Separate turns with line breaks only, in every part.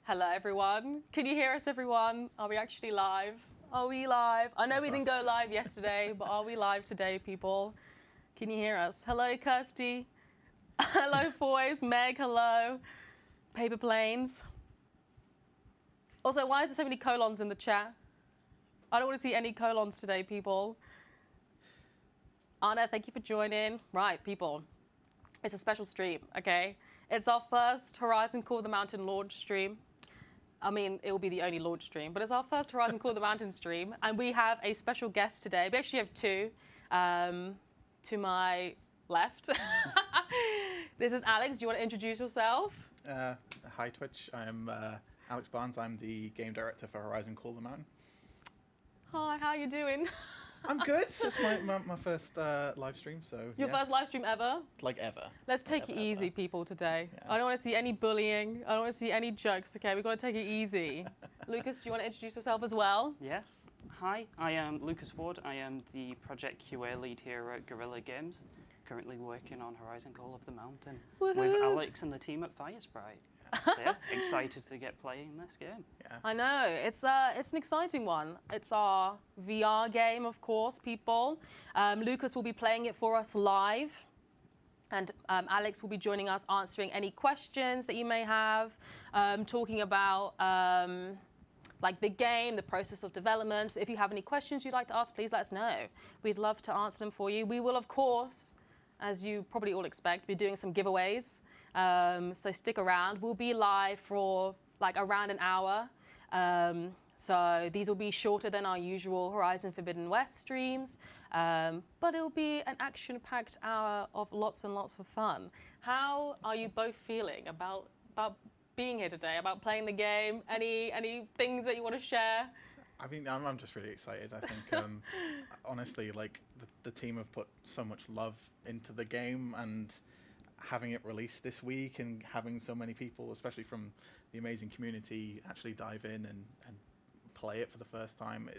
Hello, everyone. Can you hear us, everyone? Are we actually live? Are we live? I know we didn't go live yesterday, but are we live today, people? Can you hear us? Hello, Kirsty. Hello, Foys. Meg, hello. Paper Planes. Also, why is there so many colons in the chat? I don't want to see any colons today, people. Anna, thank you for joining. Right, people. It's a special stream, okay? It's our first Horizon Call of the Mountain launch stream. I mean, it will be the only launch stream, but it's our first Horizon Call of the Mountain stream, and we have a special guest today. We actually have two. To my left. This is Alex. Do you want to introduce yourself?
Hi, Twitch. I'm Alex Barnes. I'm the game director for Horizon Call of the Mountain.
Hi, how are you doing?
I'm good. It's my first live stream, so
Your first live stream ever?
Like ever.
Let's take it easy, people, today. Yeah. I don't want to see any bullying. I don't want to see any jokes, okay? We've got to take it easy. Lucas, do you want to introduce yourself as well?
Yeah. Hi, I am Lucas Ward. I am the project QA lead here at Guerrilla Games, currently working on Horizon Call of the Mountain with Alex and the team at Firesprite. So yeah, excited to get playing this game.
Yeah. I know, it's an exciting one. It's our VR game, of course, people. Lucas will be playing it for us live. And Alex will be joining us, answering any questions that you may have, talking about like the game, the process of development. So if you have any questions you'd like to ask, please let us know. We'd love to answer them for you. We will, of course, as you probably all expect, be doing some giveaways. So stick around. We'll be live for like around an hour. So these will be shorter than our usual Horizon Forbidden West streams, but it'll be an action-packed hour of lots and lots of fun. How are you both feeling about being here today, about playing the game? Any things that you want to share?
I mean, I'm just really excited. I think, honestly, like the team have put so much love into the game, and having it released this week and having so many people, especially from the amazing community, actually dive in and play it for the first time,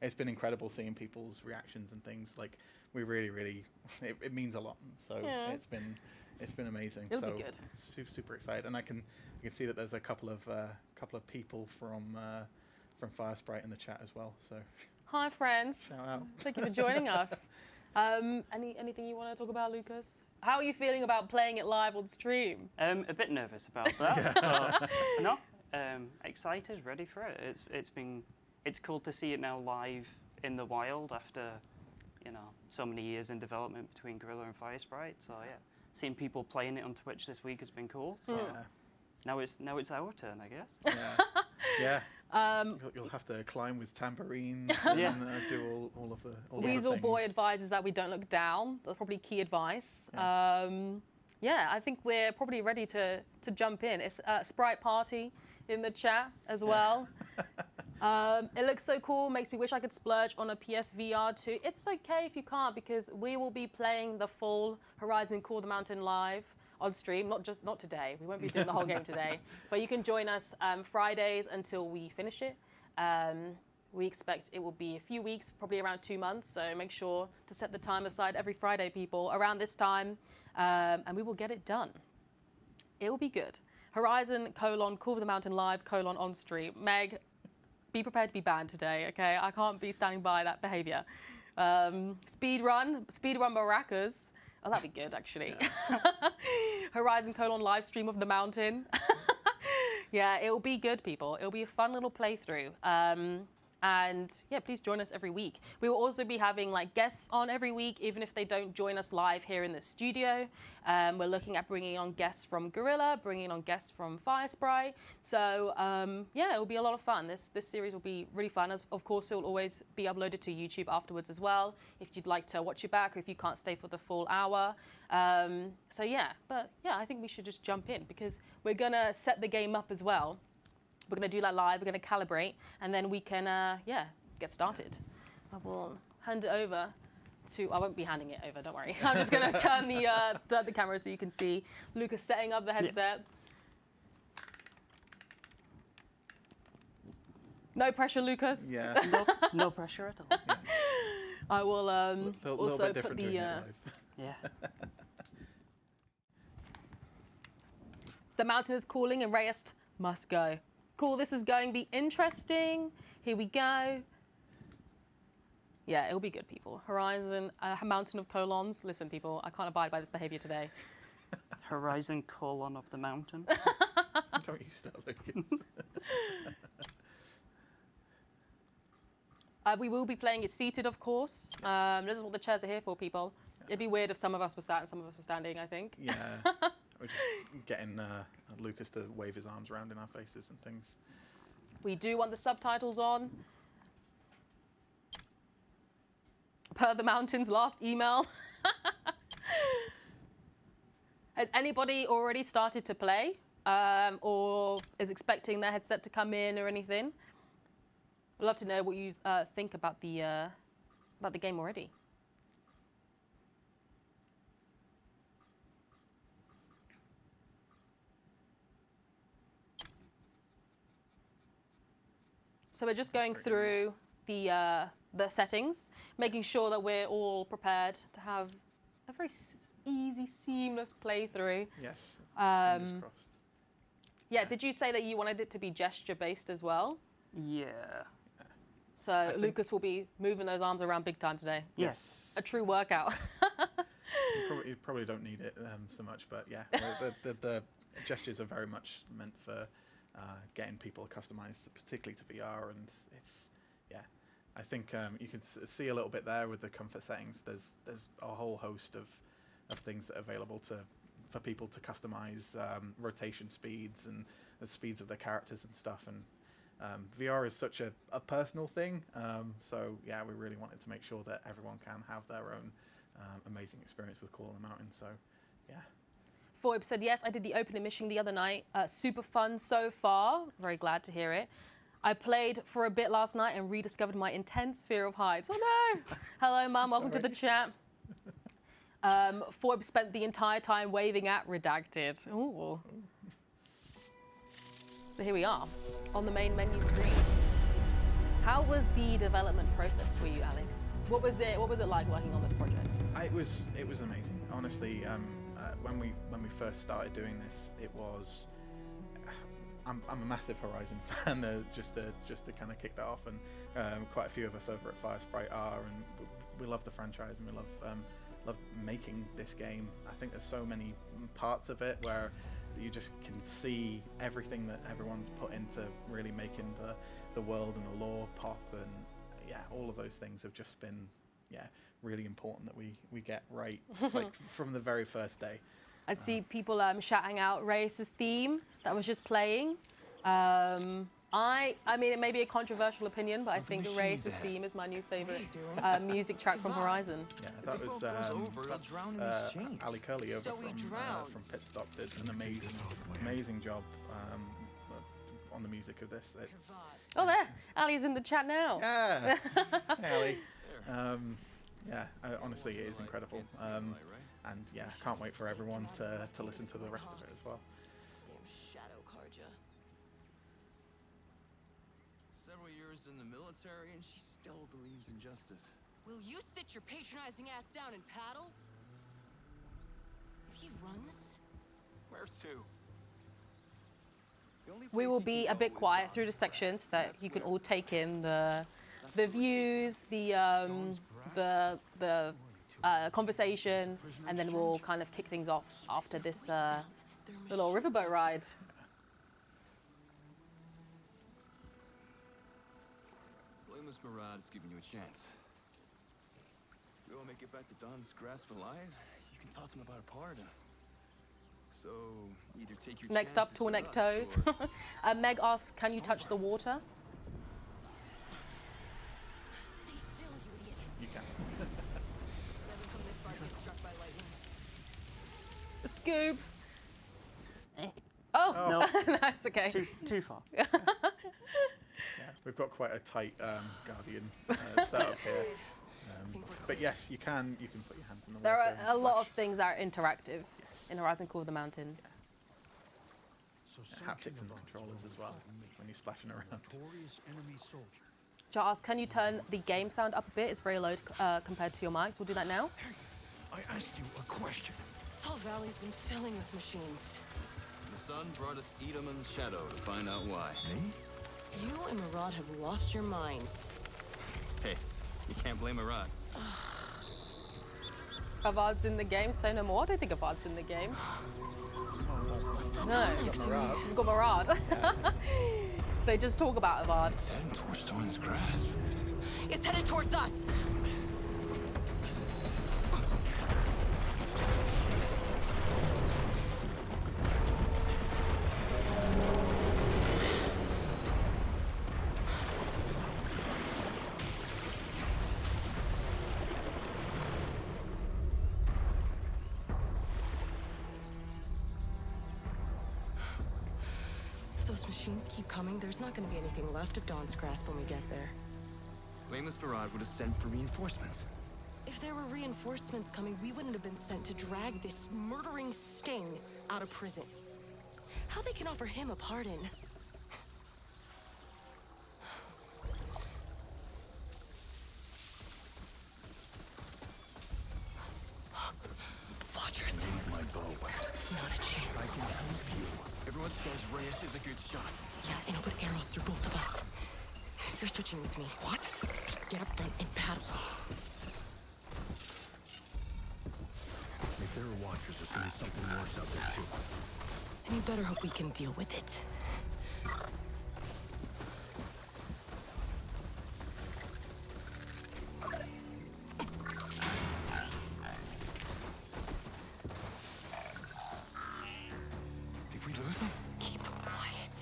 it's been incredible seeing people's reactions and things. Like, we really it means a lot. So yeah. It's been amazing.
It'll be good.
Super excited, and I can see that there's a couple of people from Firesprite in the chat as well. So
hi, friends.
Shout out.
Thank you for joining us. Anything you want to talk about, Lucas? How are you feeling about playing it live on stream?
A bit nervous about that. But no, excited, ready for it. It's cool to see it now live in the wild after, so many years in development between Guerrilla and Firesprite. So yeah, seeing people playing it on Twitch this week has been cool. So now it's our turn, I guess.
Yeah. You'll have to climb with tambourines and do all of the
Weasel
things.
Boy advises that we don't look down. That's probably key advice. Yeah, I think we're probably ready to jump in. It's a Sprite Party in the chat as well. It looks so cool. Makes me wish I could splurge on a PSVR 2. It's okay if you can't, because we will be playing the full Horizon Call of the Mountain live on stream, not today. We won't be doing the whole game today, but you can join us Fridays until we finish it. We expect it will be a few weeks, probably around 2 months. So make sure to set the time aside every Friday, people, around this time, and we will get it done. It will be good. Horizon : Call of the Mountain live : on stream. Meg, be prepared to be banned today, okay? I can't be standing by that behavior. Speedrun Baracas. Oh, that'd be good, actually. Yeah. Horizon : live stream of the mountain. Yeah, it'll be good, people. It'll be a fun little playthrough. And yeah, please join us every week. We will also be having like guests on every week, even if they don't join us live here in the studio. We're looking at bringing on guests from Guerrilla, bringing on guests from Firesprite. So yeah, it will be a lot of fun. This series will be really fun. Of course, it will always be uploaded to YouTube afterwards as well, if you'd like to watch it back or if you can't stay for the full hour. So yeah, but yeah, I think we should just jump in, because we're gonna set the game up as well. We're going to do that live, we're going to calibrate, and then we can, get started. I will hand it over to, I won't be handing it over, don't worry. I'm just going to turn the camera so you can see Lucas setting up the headset. Yeah. No pressure, Lucas.
Yeah.
No pressure at all.
Yeah.
I will also
put the...
Yeah.
The mountain is calling and raised Must go. Cool, this is going to be interesting. Here we go. Yeah, it'll be good, people. Horizon, a mountain of colons. Listen, people, I can't abide by this behavior today.
Horizon colon of the mountain.
Don't you start looking.
We will be playing it seated, of course. This is what the chairs are here for, people. It'd be weird if some of us were sat and some of us were standing, I think.
Yeah. We're just getting Lucas to wave his arms around in our faces and things.
We do want the subtitles on. Per the Mountain's last email. Has anybody already started to play? Or is expecting their headset to come in or anything? I'd love to know what you think about the game already. So we're just going through the settings, making sure that we're all prepared to have a very easy, seamless playthrough.
Yes. Fingers crossed.
Yeah. Did you say that you wanted it to be gesture-based as well?
Yeah.
So Lucas will be moving those arms around big time today.
Yes.
A true workout.
You probably don't need it so much, but yeah, the gestures are very much meant for getting people customized, particularly to VR, and it's I think you can see a little bit there with the comfort settings. There's a whole host of things that are available for people to customize rotation speeds and the speeds of their characters and stuff. And VR is such a personal thing, so yeah, we really wanted to make sure that everyone can have their own amazing experience with Call on the Mountain. So yeah.
Foib said, yes, I did the opening mission the other night. Super fun so far. Very glad to hear it. I played for a bit last night and rediscovered my intense fear of heights. Oh no! Hello, Mum. Welcome to the chat. Foib spent the entire time waving at redacted. Ooh. So here we are on the main menu screen. How was the development process for you, Alex? What was it like working on this project?
It was amazing. Honestly, when we first started doing this, it was. I'm a massive Horizon fan. Just to kind of kick that off, and quite a few of us over at Firesprite are, and we love the franchise and we love making this game. I think there's so many parts of it where you just can see everything that everyone's put into really making the world and the lore pop, and yeah, all of those things have just been really important that we get right like from the very first day.
I see people shouting out Reyes' theme that was just playing. I mean, it may be a controversial opinion, but I think Reyes' theme is my new favorite music track from Horizon.
Yeah, that was Ali Curley over from Pit Stop did an amazing job on the music of this.
Oh, there, Ali's in the chat now.
Yeah, hey, Ali. Honestly, it is incredible. And yeah, can't wait for everyone to listen to the rest of it as well.
Damn shadow Karja.
Several years in the military and she still believes in justice.
Will you sit your patronizing ass down and paddle? If he runs?
Where's to?
We will be a bit quiet through the sections so that you can all take in the views, the conversation, and then we'll kind of kick things off after this little riverboat ride.
Blameless Murad is giving you a chance. You won't make it back to Don's grasp alive, you can toss him about a pardon. So, either take your
Next up, Tornek Toes. Meg asks, can you touch the water?
Stay still, you idiot.
You can.
Never come this far to get struck by lightning.
Scoop. Oh,
No.
nice, okay.
Too far.
Yeah, we've got quite a tight Guardian setup here. But yes, you can put your hands in the water.
There are
and
a lot of
splash.
things that are interactive in Horizon Call of the Mountain.
Haptics and controllers as well when you're splashing around.
Jar asks, can you turn the game sound up a bit? It's very low compared to your mics. We'll do that now.
I asked you a question.
This whole valley's been filling with machines.
sun brought us Edom and Shadow to find out why.
Me?
You and Murad have lost your minds.
Hey, you can't blame Murad.
Kavad's in the game, say no more. I don't think Kavad's in the game.
What's that
No.
down next to me?
We've got Murad. They just talk about Avad.
It's heading towards Dawn's grasp.
It's headed towards us. If those machines keep coming, there's not going to be anything left of Dawn's grasp when we get there.
Blameless Murad would have sent for reinforcements.
If there were reinforcements coming, we wouldn't have been sent to drag this murdering sting out of prison. How they can offer him a pardon? Watchers.
Use my bow.
Not a chance.
I can help you. Everyone says Reyes is a good shot.
Yeah, and I'll put arrows through both of us. You're switching with me. What? Just get up front and paddle.
If there are watchers, there's gonna be something worse out there too.
And you better hope we can deal with it.
Did we lose them?
Keep quiet.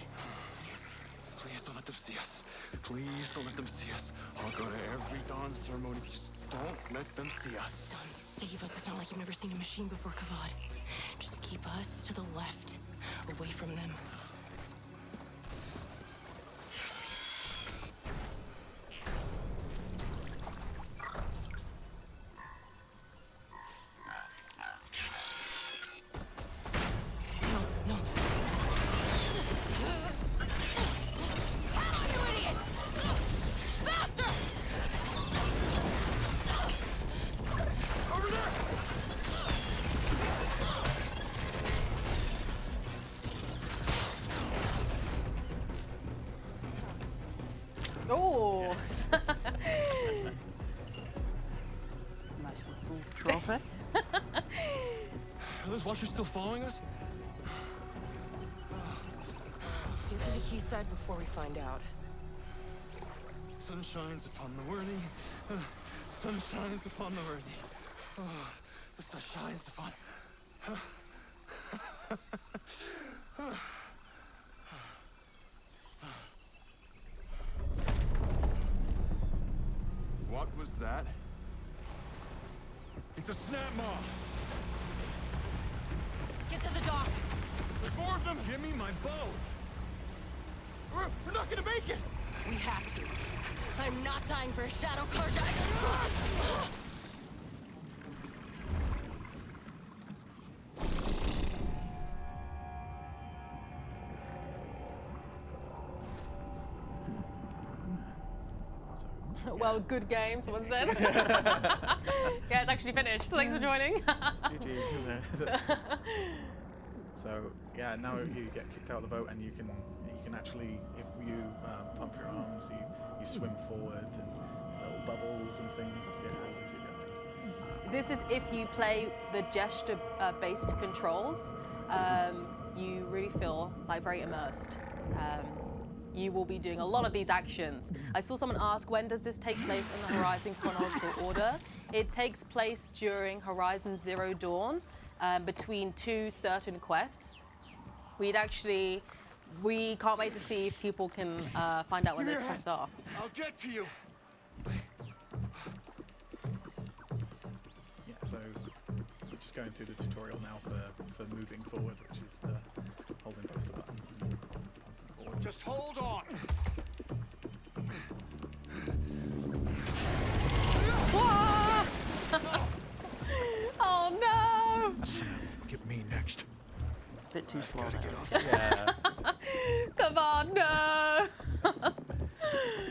Please don't let them see us. Please don't let them see us. I'll go to every dawn ceremony if you just don't let them see us.
Son, save us. It's not like you've never seen a machine before, Kavad. Just keep us to the left, away from them. No, no. Come on, you idiot! Faster!
Over there!
Oh.
Nice little trophy.
Are those watchers still following us?
Let's get to the quayside before we find out.
Sun shines upon the worthy. Sun shines upon the worthy. Oh, the sun shines upon. What was that? It's a snap maw.
Get to the dock!
There's more of them. Give me my bow. We're not gonna make it.
We have to. I'm not dying for a shadow carja.
Well, good game, someone said. Yeah, it's actually finished. Thanks for joining.
GG. So yeah, now you get kicked out of the boat, and you can actually, if you pump your arms, you swim forward, and little bubbles and things off your hand as you're going.
This is if you play the gesture-based controls. You really feel like very immersed. You will be doing a lot of these actions. I saw someone ask, when does this take place in the Horizon chronological order? It takes place during Horizon Zero Dawn, between two certain quests. We can't wait to see if people can find out when those quests are.
I'll get to you.
Yeah, so we're just going through the tutorial now for moving forward, which is the holding both the buttons and pumping forward.
Just hold on.
Wah! Oh no!
Get me next.
Bit too slow.
Gotta
there.
get off.
Yeah.
Come on, no!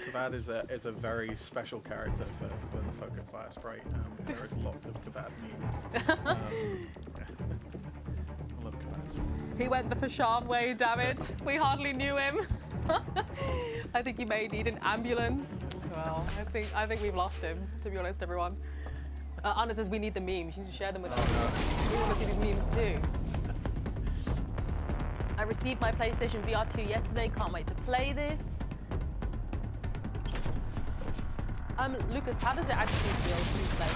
Kavad is a very special character for the folk of Firesprite. There is lots of Kavad memes. I love Kavad.
He went the Fashan way, damn it. We hardly knew him. I think he may need an ambulance. Well, I think we've lost him, to be honest, everyone. Anna says we need the memes. You need to share them with us. We want to see these memes too. I received my PlayStation VR 2 yesterday. Can't wait to play this. Lucas, how does it actually feel to play?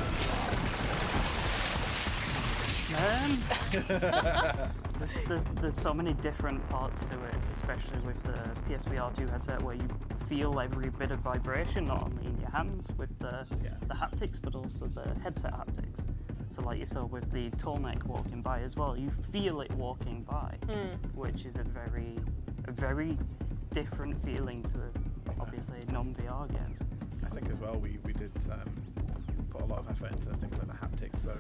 There's so many different parts to it, especially with the PSVR 2 headset, where you feel every bit of vibration, not only in your hands with the haptics, but also the headset haptics. So like you saw with the tall neck walking by as well, you feel it walking by, which is a very different feeling to obviously non-VR games.
I think as well we did put a lot of effort into things like the haptics. So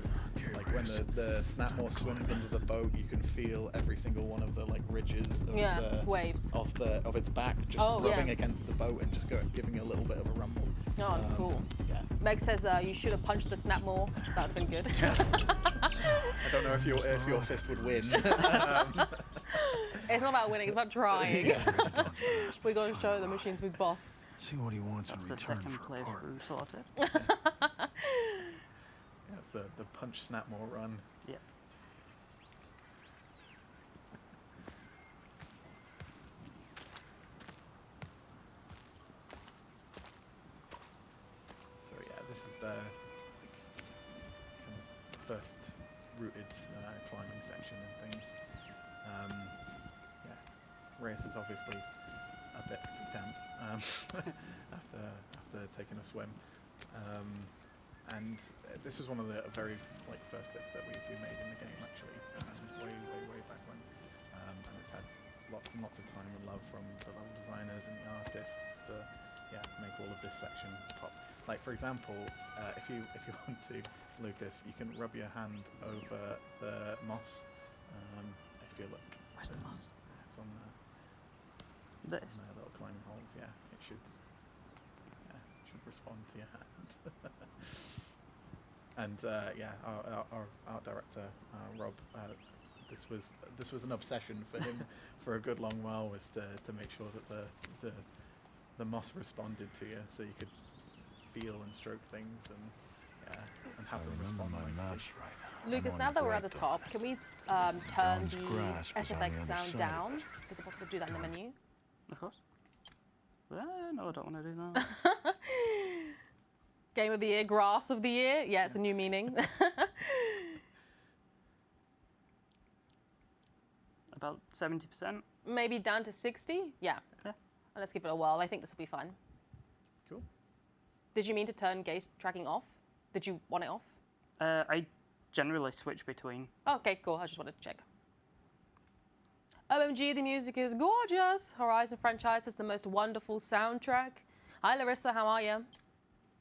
like when the Snapmore swims under the boat, you can feel every single one of the like ridges of the
waves
of its back just rubbing against the boat and just giving it a little bit of a rumble.
Oh, cool.
Yeah.
Meg says you should have punched the Snapmore. That would have been good.
I don't know if your fist would win.
It's not about winning, it's about trying. We're going to show the machines who's boss.
See what he wants
That's
in
the
return
second
for a part.
playthrough sorted.
That's the punch Snapmore run.
Yeah.
So yeah, this is the kind of first rooted climbing section and things. Yeah, Reyes is obviously a bit damp after taking a swim, and this was one of the very first bits that we made in the game actually, way back when, and it's had lots and lots of time and love from the level designers and the artists to make all of this section pop. Like for example, if you want to, Lucas, you can rub your hand over the moss. If you look,
Where's the moss?
it's on
This.
the little climbing holds. Yeah, it should respond to your hand. And our art director Rob, this was an obsession for him for a good long while, was to make sure that the moss responded to you, so you could feel and stroke things and have them respond.
Lucas, now that we're at the top, can we turn the SFX sound down? Is it possible to do that in the menu?
Of course. No, I don't want to do that.
Game of the year, grass of the year. Yeah, it's a new meaning.
About 70%.
Maybe down to 60? Yeah. Let's give it a whirl. I think this will be fun.
Cool.
Did you mean to turn gaze tracking off? Did you want it off?
I generally switch between.
Okay, cool. I just wanted to check. OMG, the music is gorgeous. Horizon franchise has the most wonderful soundtrack. Hi, Larissa. How are you?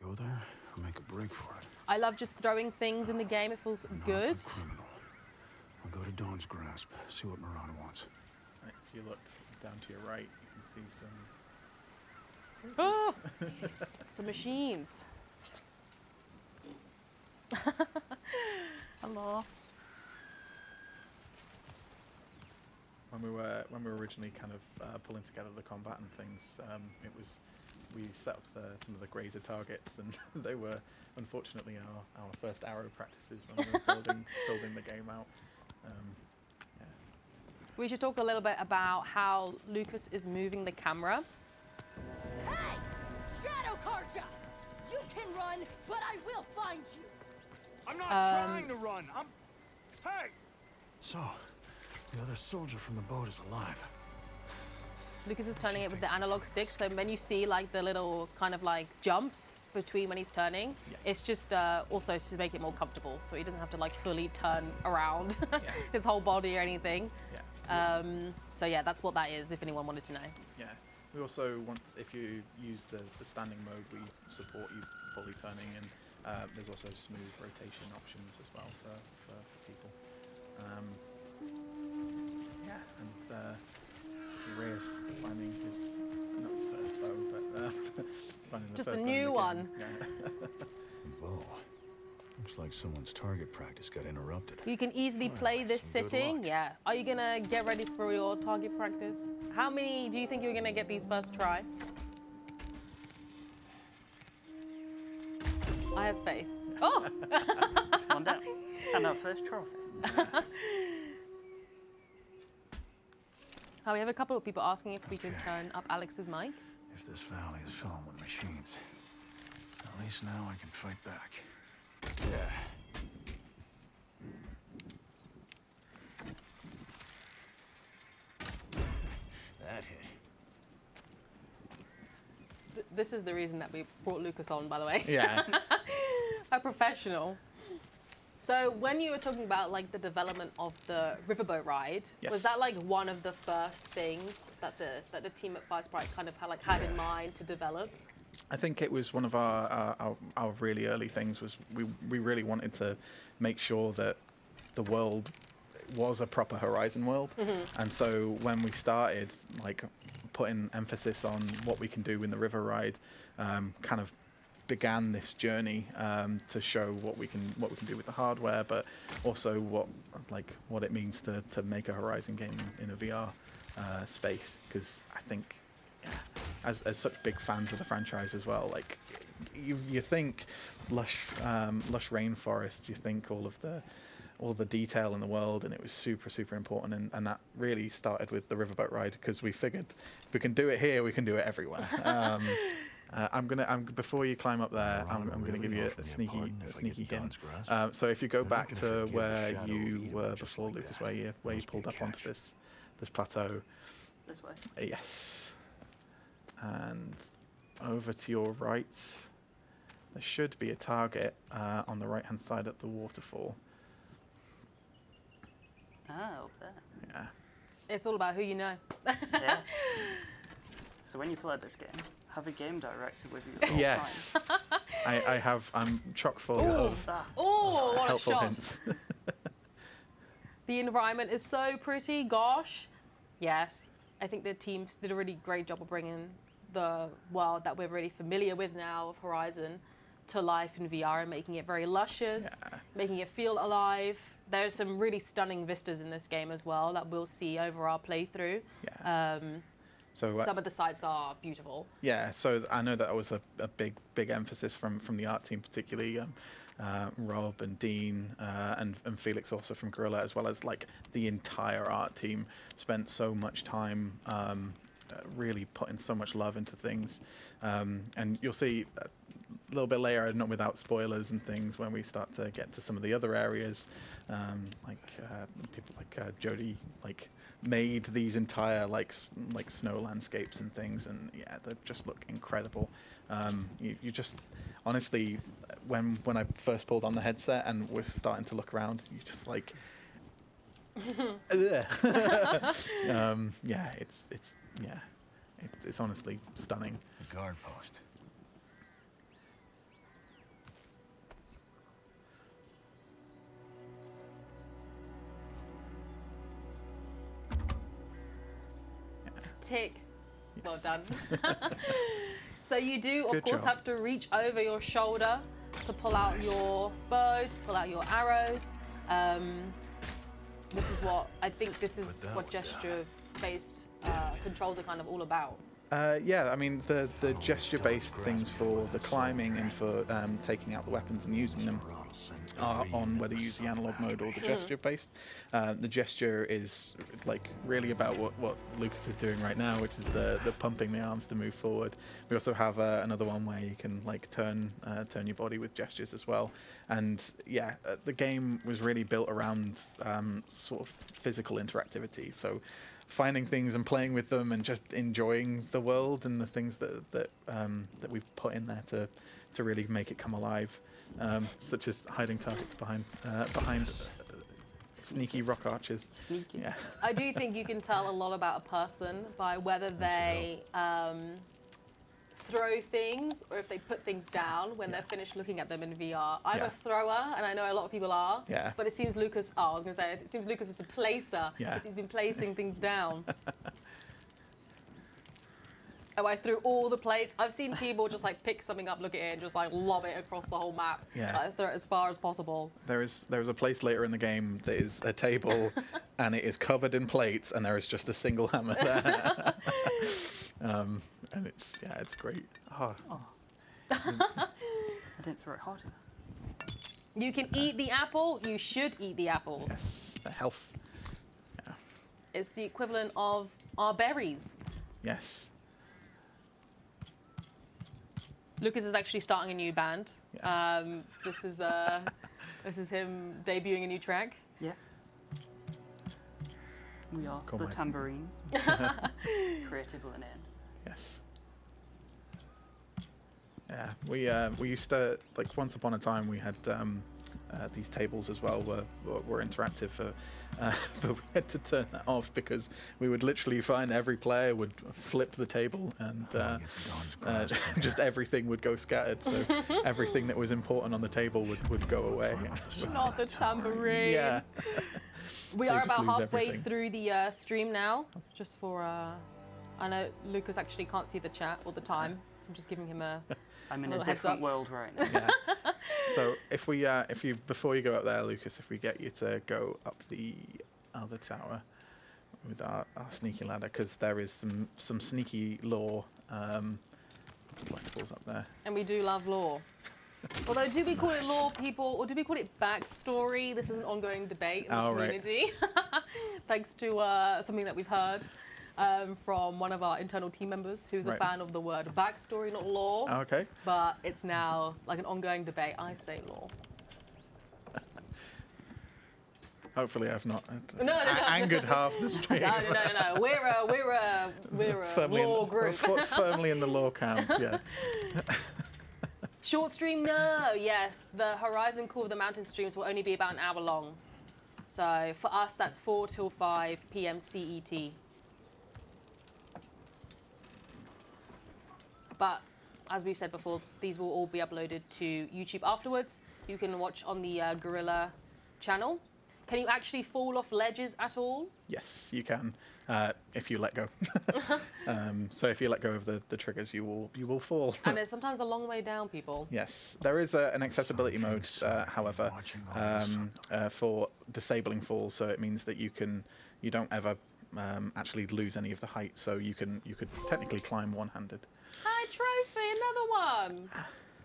Go there, I'll make a break for it.
I love just throwing things in the game. It feels good.
Not a criminal. I'll go to Dawn's Grasp, see what Murata wants.
Right, if you look down to your right, you can see some.
Oh, some machines. Hello.
When we were originally kind of pulling together the combat and things, we set up some of the grazer targets, and they were unfortunately our first arrow practices when we were building the game out.
We should talk a little bit about how Lucas is moving the camera.
Hey! Shadow Karja! You can run, but I will find you!
I'm not trying to run! Hey! So, the other soldier from the boat is alive.
Lucas is turning it with the analog stick, so when you see the little kind of jumps between when he's turning, it's just also to make it more comfortable, so he doesn't have to fully turn around his whole body or anything. So yeah, that's what that is, if anyone wanted to know.
Yeah. We also want, if you use the standing mode, we support you fully turning, and there's also smooth rotation options as well for people. Reyes finding his, not his first bow, but finding the
Just
first
a
bow in
new
the
one.
game. Yeah.
Bow. I'm Looks like someone's target practice got interrupted.
You can easily
Well,
play this
some good
sitting.
luck.
Yeah. Are you gonna get ready for your target practice? How many do you think you're gonna get these first try? I have faith. Oh!
One down. And our first trophy.
We have a couple of people asking if we can
Okay.
turn up Alex's mic.
If this valley is filled with machines, at least now I can fight back. Yeah. That hit.
This is the reason that we brought Lucas on, by the way.
Yeah.
A professional. So when you were talking about like the development of the riverboat ride,
Yes.
was that like one of the first things that the team at Firesprite kind of had in mind to develop?
I think it was one of our really early things. Was we really wanted to make sure that the world was a proper Horizon world, and so when we started like putting emphasis on what we can do in the river ride, kind of began this journey to show what we can do with the hardware, but also what it means to make a Horizon game in a VR space. Because I think, yeah, as such big fans of the franchise as well, like you think lush rainforests, you think all the detail in the world, and it was super important, and that really started with the riverboat ride, because we figured if we can do it here, we can do it everywhere. Before you climb up there, I'm gonna give you a sneaky hint. So if you go back to where you were before, Lucas, where you pulled up onto this plateau.
This way.
Yes. And over to your right, there should be a target on the right-hand side at the waterfall.
Ah, up there.
Yeah.
It's all about who you know.
Yeah. So when you play this game, have a game director with you at all
Yes. I'm chock full
times.
of
Oh, what a
helpful
shot!
hints.
The environment is so pretty. Gosh, yes. I think the teams did a really great job of bringing the world that we're really familiar with now of Horizon to life in VR and making it very luscious, making it feel alive. There's some really stunning vistas in this game as well that we'll see over our playthrough.
Yeah. So
Some of the sites are beautiful.
yeah, so I know that was a big emphasis from the art team, particularly Rob and Dean and Felix also from Guerrilla, as well as like the entire art team spent so much time really putting so much love into things, and you'll see a little bit later, not without spoilers and things, when we start to get to some of the other areas, people like Jody made these entire like snow landscapes and things, and yeah, they just look incredible. You just honestly, when I first pulled on the headset and was starting to look around, you just like yeah, it's honestly stunning.
The guard post.
Tick. Well
Yes.
done. So you do, of
Good
course,
job.
have to reach over your shoulder to pull out your bow, to pull out your arrows. This is what what gesture-based controls are kind of all about.
Yeah, I mean the gesture-based things for the climbing and for taking out the weapons and using them are on whether you use the analog mode or the gesture-based. The gesture is like really about what Lucas is doing right now, which is the pumping the arms to move forward. We also have another one where you can like turn your body with gestures as well. And yeah, the game was really built around sort of physical interactivity. So finding things and playing with them and just enjoying the world and the things that we've put in there to really make it come alive, such as hiding targets behind sneaky rock arches.
Sneaky.
Yeah.
I do think you can tell a lot about a person by whether they throw things or if they put things down when they're finished looking at them in VR. I'm
Yeah.
a thrower, and I know a lot of people are.
Yeah.
But it seems Lucas. Oh, I was gonna say it seems Lucas is a placer.
Yeah.
He's been placing things down. Oh, I threw all the plates. I've seen people just like pick something up, look at it, and just like lob it across the whole map.
Yeah.
Like, throw it as far as possible.
There is a place later in the game that is a table, and it is covered in plates, and there is just a single hammer there. And it's great. Oh.
I didn't throw it hard enough.
You can eat the apple. You should eat the apples.
Yes, the health. Yeah.
It's the equivalent of our berries.
Yes.
Lucas is actually starting a new band.
Yeah.
This is him debuting a new track.
Yeah. We are
Cool,
the
mate.
tambourines. Creative Linen.
Yes. Yeah, we used to, like, once upon a time we had these tables as well were interactive, but we had to turn that off because we would literally find every player would flip the table and just everything would go scattered. So everything that was important on the table would go away.
Not the tambourine.
Yeah.
We
So you
are
just
about
lose
halfway
everything.
through the stream now. Just for, I know Lucas actually can't see the chat all the time, so I'm just giving him a.
I'm in a
little heads
different
up.
world right now.
Yeah. So if you before you go up there, Lucas, if we get you to go up the other tower with our sneaky ladder, because there is some sneaky lore collectibles up there.
And we do love lore. Although, do we call it lore, people, or do we call it backstory? This is an ongoing debate in the
Oh, right.
community. Thanks to something that we've heard from one of our internal team members who's a
Right.
fan of the word backstory, not lore.
Oh, okay.
But it's now like an ongoing debate. I say lore.
Hopefully, I've not
No.
angered half the stream.
No. We're a
Firmly
lore group.
firmly in the lore camp. Yeah.
Short stream, no. Yes, the Horizon Call of the Mountain streams will only be about an hour long. So for us, that's 4 till 5 p.m. CET. But as we've said before, these will all be uploaded to YouTube afterwards. You can watch on the Guerrilla channel. Can you actually fall off ledges at all?
Yes, you can if you let go. So if you let go of the triggers, you will fall.
And it's sometimes a long way down, people.
Yes, there is an accessibility mode, however, for disabling falls. So it means that you don't ever actually lose any of the height. So you could technically climb one-handed.
Hi, Trophy, another one.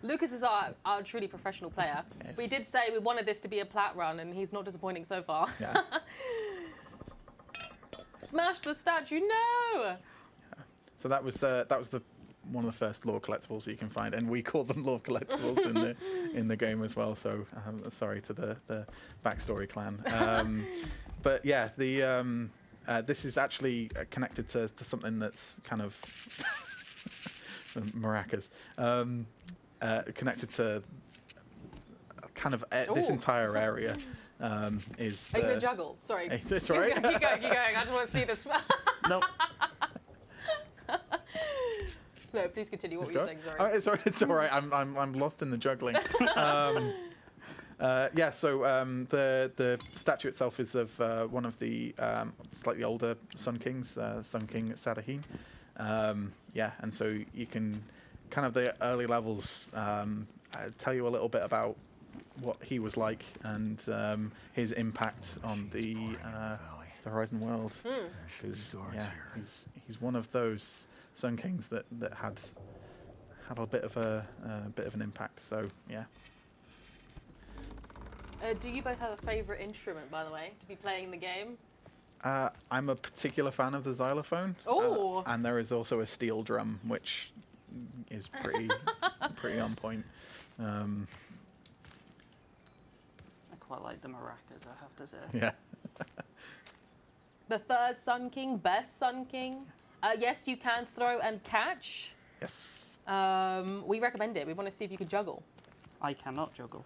Lucas is our truly professional player.
Yes.
We did say we wanted this to be a plat run, and he's not disappointing so far.
Yeah.
Smash the statue, no!
So that was the one of the first lore collectibles that you can find, and we call them lore collectibles in the game as well. So sorry to the backstory clan. But yeah, this is actually connected to something that's kind of maracas. Connected to kind of this
Ooh.
entire area is.
Are you gonna juggle? Sorry.
It's all right.
Keep going. I just want to see this.
Nope.
No, please continue. What
It's
were you
good.
saying?
Oh,
Sorry.
it's all right. I'm lost in the juggling. Yeah. So the statue itself is of one of the slightly older Sun Kings, Sun King Sadahin. Yeah, and so you can kind of the early levels tell you a little bit about what he was like and his impact on the Horizon world. Because he's one of those Sun Kings that had a bit of an impact. So yeah.
Do you both have a favourite instrument, by the way, to be playing the game?
I'm a particular fan of the xylophone.
Oh.
And there is also a steel drum, which is pretty on point.
I quite like the maracas, I have to say.
Yeah.
The third Sun King, best Sun King. Yes, you can throw and catch.
Yes.
We recommend it. We want to see if you can juggle.
I cannot juggle.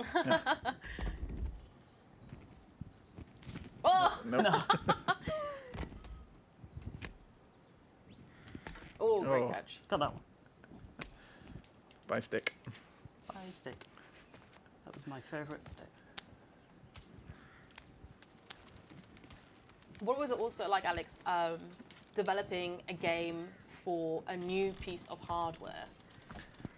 Oh!
Nope.
Oh, great
Oh.
catch.
Got that one.
By stick.
By stick. That was my favourite stick.
What was it also like, Alex, developing a game for a new piece of hardware?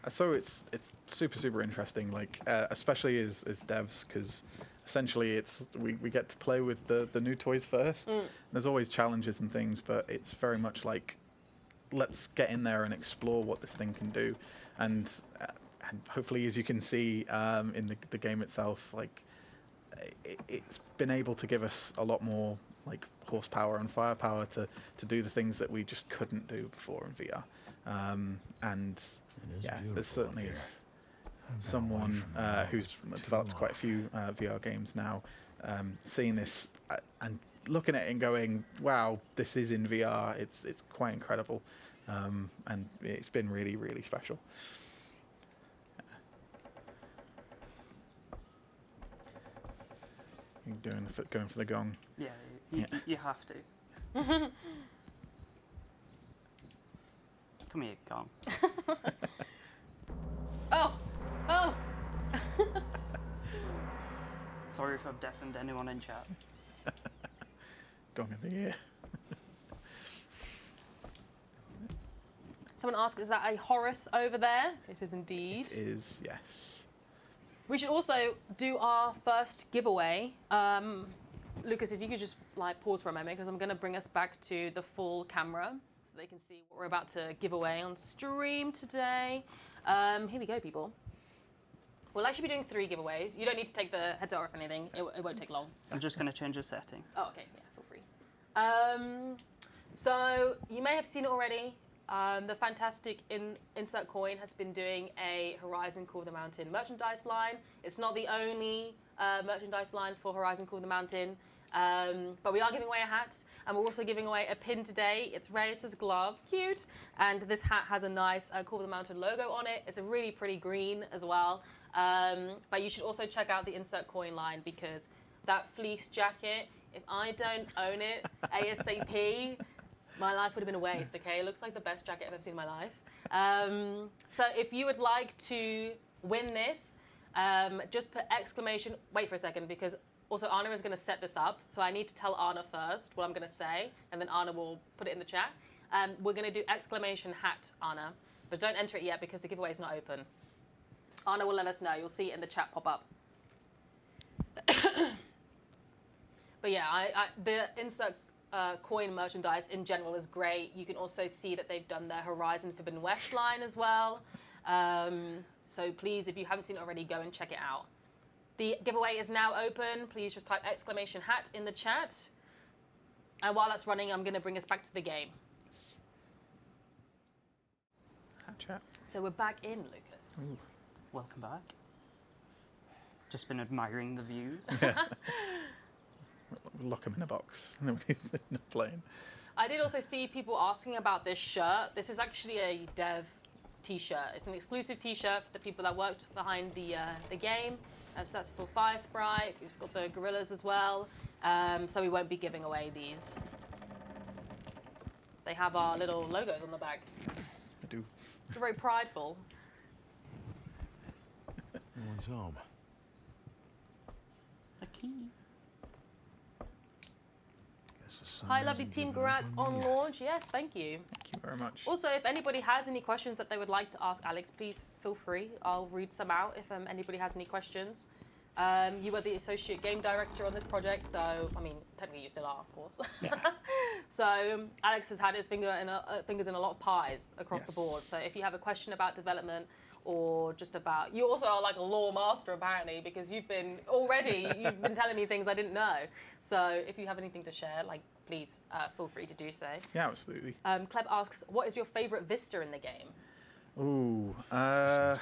So it's super interesting, like especially as devs, because essentially we get to play with the new toys first. There's always challenges and things, but it's very much like, let's get in there and explore what this thing can do, and hopefully, as you can see in the game itself, like it's been able to give us a lot more like horsepower and firepower to do the things that we just couldn't do before in VR. And yeah, there certainly is someone who's developed quite a few VR games now, seeing this and looking at it and going, wow, this is in VR. It's quite incredible, and it's been really special. Going for the gong.
Yeah, you have to. Come here, gong.
Oh!
Sorry if I've deafened anyone in chat.
Gong in the ear.
Someone asked, is that a Horus over there? It is indeed.
It is, yes.
We should also do our first giveaway. Lucas, if you could just like pause for a moment, because I'm going to bring us back to the full camera so they can see what we're about to give away on stream today. Here we go, people. We'll actually be doing 3 giveaways. You don't need to take the headset off or anything. It won't take long.
I'm just going to change the setting.
Oh, okay. Yeah, feel free. So you may have seen it already. The fantastic Insert Coin has been doing a Horizon Call of the Mountain merchandise line. It's not the only merchandise line for Horizon Call of the Mountain, but we are giving away a hat, and we're also giving away a pin today. It's Reyes' glove, cute, and this hat has a nice Call of the Mountain logo on it. It's a really pretty green as well, but you should also check out the Insert Coin line, because that fleece jacket, if I don't own it ASAP, my life would have been a waste, okay? It looks like the best jacket I've ever seen in my life. So if you would like to win this, just put exclamation, wait for a second, because also Anna is going to set this up. So I need to tell Anna first what I'm going to say, and then Anna will put it in the chat. We're going to do exclamation hat, Anna, but don't enter it yet because the giveaway is not open. Anna will let us know. You'll see it in the chat pop up. But yeah, the Insert Coin merchandise in general is great. You can also see that they've done their Horizon Forbidden West line as well. So please, if you haven't seen it already, go and check it out. The giveaway is now open. Please just type exclamation hat in the chat. And while that's running, I'm going to bring us back to the game.
Hat chat.
So we're back in, Lucas.
Ooh.
Welcome back. Just been admiring the views.
We'll lock them in a box and then we end up playing.
I did also see people asking about this shirt. This is actually a dev t-shirt. It's an exclusive t-shirt for the people that worked behind the game. So that's for Firesprite. We've got the Guerrillas as well. So we won't be giving away these. They have our little logos on the back.
I do.
It's very prideful.
No one's home.
A key.
Hi, lovely Team Garats on launch. Yes, thank you.
Thank you very much.
Also, if anybody has any questions that they would like to ask Alex, please feel free. I'll read some out if anybody has any questions. You were the associate game director on this project, so, I mean, technically you still are, of course.
Yeah.
So Alex has had his fingers in a lot of pies across the board. So if you have a question about development, or just about, you also are like a lore master apparently, because you've been telling me things I didn't know. So if you have anything to share, like, please feel free to do so.
Yeah, absolutely.
Kleb asks, what is your favorite vista in the game?
Ooh, there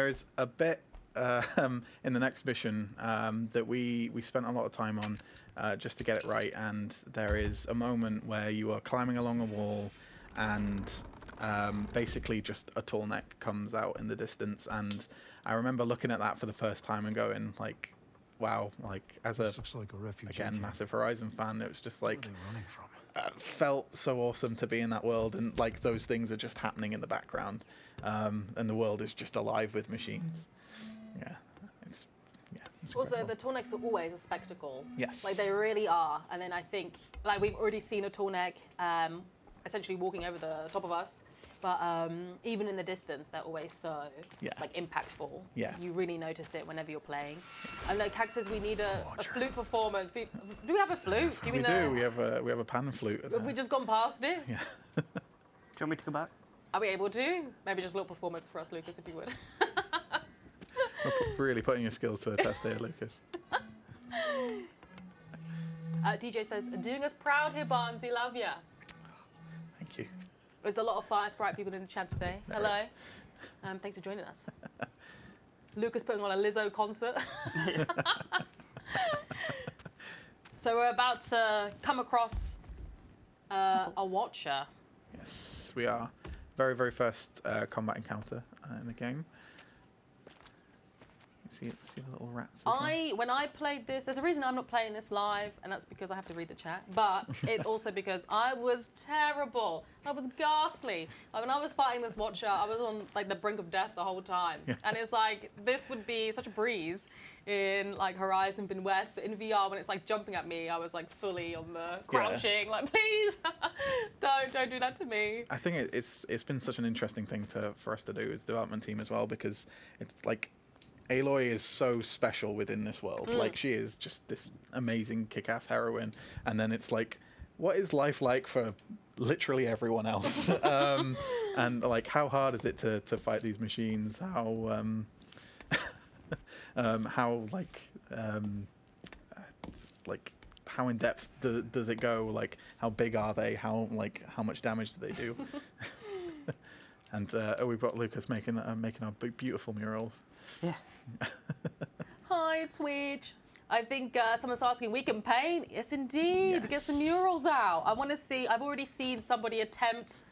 is a bit in the next mission that we spent a lot of time on just to get it right, and there is a moment where you are climbing along a wall and basically just a tall neck comes out in the distance, and I remember looking at that for the first time and going like, wow, like as a,
looks like a refugee
again,
camp.
massive Horizon fan, it was just like,
Where are they running from?
felt so awesome to be in that world, and like those things are just happening in the background, and the world is just alive with machines. It's
Also,
incredible.
the tall necks are always a spectacle.
Yes.
Like, they really are. And then I think, like, we've already seen a tall neck essentially walking over the top of us. But even in the distance, they're always so like impactful.
Yeah.
You really notice it whenever you're playing. And like Kak says, we need a flute performance. Do we have a flute?
We do. We have a pan flute.
Have we just gone past it?
Yeah.
Do you want me to go back?
Are we able to? Maybe just a little performance for us, Lucas, if you would.
We're really putting your skills to the test here, Lucas.
DJ says, doing us proud here, Barnesy. Love ya.
Thank you.
There's a lot of Firesprite people in the chat today.
There
Hello.
is.
Thanks for joining us. Lucas putting on a Lizzo concert. So we're about to come across a watcher.
Yes, we are. Very, very first combat encounter in the game. See the little rats.
When I played this, there's a reason I'm not playing this live, and that's because I have to read the chat. But it's also because I was terrible. I was ghastly. Like, when I was fighting this watcher, I was on like the brink of death the whole time.
Yeah.
And it's like this would be such a breeze in like Horizon Bin West, but in VR when it's like jumping at me, I was like fully on the crouching. Like, please don't do that to me.
I think it's been such an interesting thing for us to do as development team as well, because it's like Aloy is so special within this world. Like, she is just this amazing kick-ass heroine, and then it's like, what is life like for literally everyone else? And like, how hard is it to fight these machines? How how in depth does it go? Like, how big are they? How much damage do they do? And we've got Lucas making our beautiful murals.
Yeah.
Hi, Twitch. I think someone's asking, we can paint? Yes, indeed.
Yes.
Get some murals out. I want to see. I've already seen somebody attempt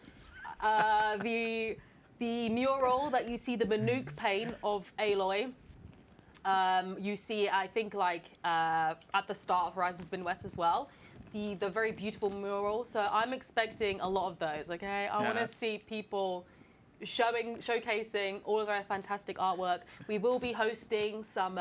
the mural that you see the Manuke paint of Aloy. You see, I think, like at the start of Horizon Bin West as well. The very beautiful mural. So I'm expecting a lot of those. Okay, I want to see people showcasing all of their fantastic artwork. We will be hosting some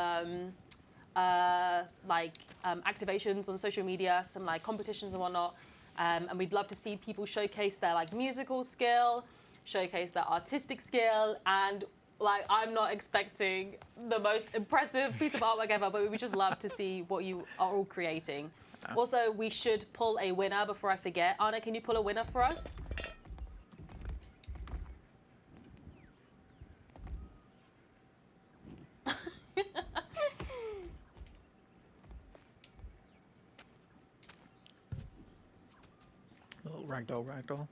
activations on social media, some like competitions and whatnot, and we'd love to see people showcase their like musical skill, showcase their artistic skill, and like, I'm not expecting the most impressive piece of artwork ever, but we would just love to see what you are all creating. Also, we should pull a winner before I forget. Anna, can you pull a winner for us?
Little ragdoll.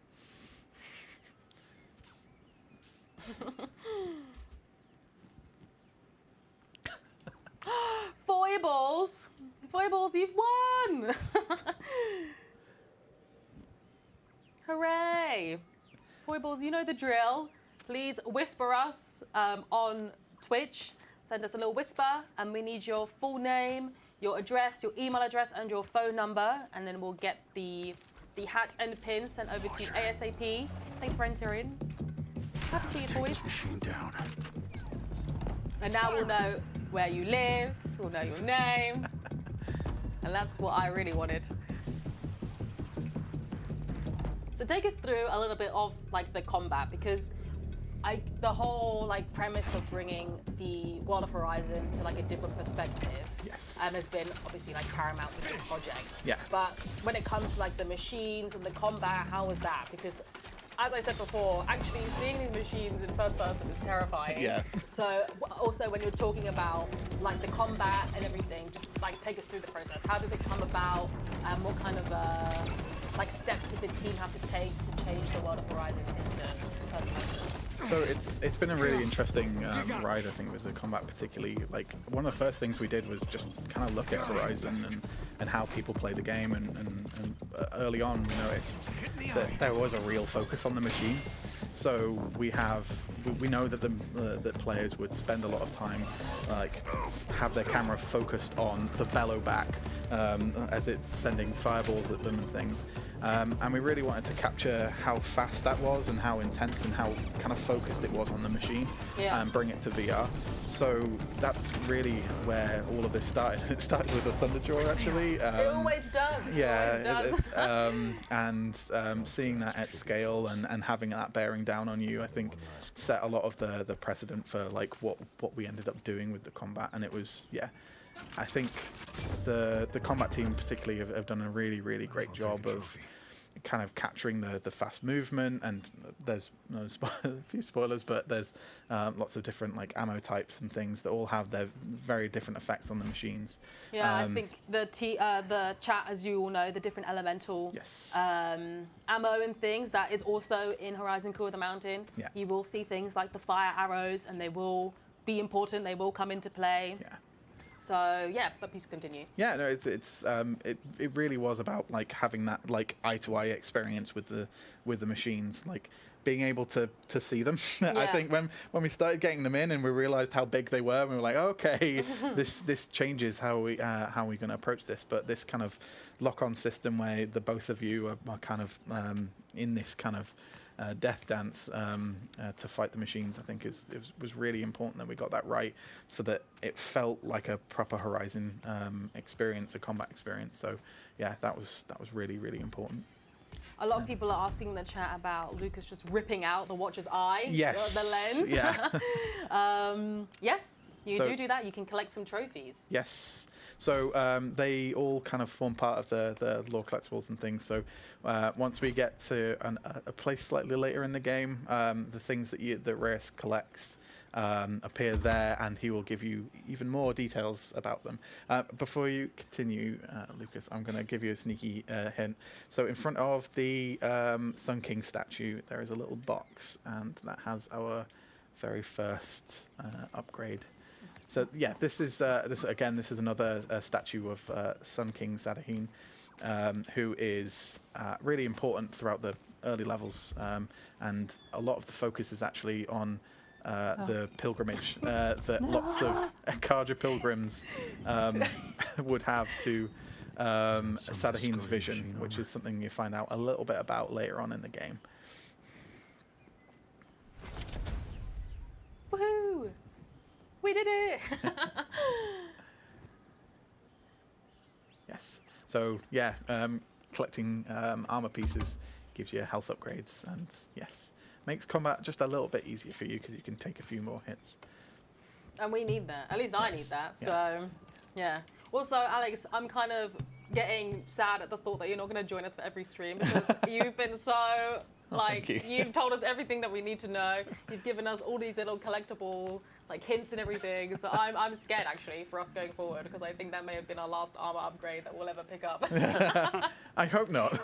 Foibles, you've won! Hooray! Foibles, you know the drill. Please whisper us on Twitch. Send us a little whisper, and we need your full name, your address, your email address, and your phone number, and then we'll get the hat and pin sent over to you ASAP. Thanks for entering. Happy for you,
Take
boys.
this machine down.
And now we'll know where you live, we'll know your name, and that's what I really wanted. So take us through a little bit of like the combat, because the whole like premise of bringing the World of Horizon to like a different perspective has been obviously like paramount with the project.
Yeah.
But when it comes to like the machines and the combat, how was that? Because as I said before, actually seeing these machines in first person is terrifying.
Yeah.
So also when you're talking about like the combat and everything, just like take us through the process. How did it come about? What kind of like steps did the team have to take to change the World of Horizon into first person?
So it's been a really interesting ride, I think, with the combat particularly. Like, one of the first things we did was just kind of look at Horizon and how people play the game, and early on we noticed that there was a real focus on the machines. So we know that that players would spend a lot of time like have their camera focused on the bellow back as it's sending fireballs at them and things. And we really wanted to capture how fast that was and how intense and how kind of focused it was on the machine and bring it to VR. So that's really where all of this started. It started with a Thunderjaw, actually.
It always does.
Yeah,
It always does.
and seeing that at scale and having that bearing down on you, I think, set a lot of the precedent for like what we ended up doing with the combat. And it was, I think the combat team particularly have done a really, really great job of kind of capturing the fast movement, and there's a few spoilers, but there's lots of different like ammo types and things that all have their very different effects on the machines.
Yeah, I think the chat, as you all know, the different elemental ammo and things, that is also in Horizon Call of the Mountain.
Yeah.
You will see things like the fire arrows, and they will be important. They will come into play.
Yeah.
So yeah, but please continue.
Yeah, no, it really was about like having that like eye-to-eye experience with the machines, like being able to see them. I think when we started getting them in and we realized how big they were, we were like, okay, this changes how we're going to approach this. But this kind of lock-on system where the both of you are kind of in this kind of death dance to fight the machines, I think was really important that we got that right, so that it felt like a proper Horizon experience, a combat experience. So yeah, that was really, really important.
A lot of people are asking in the chat about Lucas just ripping out the watcher's eye,
yes,
the lens.
Yeah.
Yes, you do that. You can collect some trophies.
Yes. So they all kind of form part of the lore collectibles and things. So once we get to a place slightly later in the game, the things that Reyes collects appear there, and he will give you even more details about them. Before you continue, Lucas, I'm going to give you a sneaky hint. So in front of the Sun King statue, there is a little box, and that has our very first upgrade. So yeah, this is another statue of Sun King Sadaheen, who is really important throughout the early levels, and a lot of the focus is actually on the pilgrimage that lots of Karja pilgrims would have to Sadaheen's vision, which is something you find out a little bit about later on in the game.
Woohoo! We did it!
Yes. So yeah, collecting armor pieces gives you health upgrades, and yes, makes combat just a little bit easier for you because you can take a few more hits.
And we need that. At least I need that. So yeah. Also, Alex, I'm kind of getting sad at the thought that you're not going to join us for every stream, because you've been so you've told us everything that we need to know. You've given us all these little collectible like hints and everything. So I'm scared actually for us going forward, because I think that may have been our last armor upgrade that we'll ever pick up.
I hope not.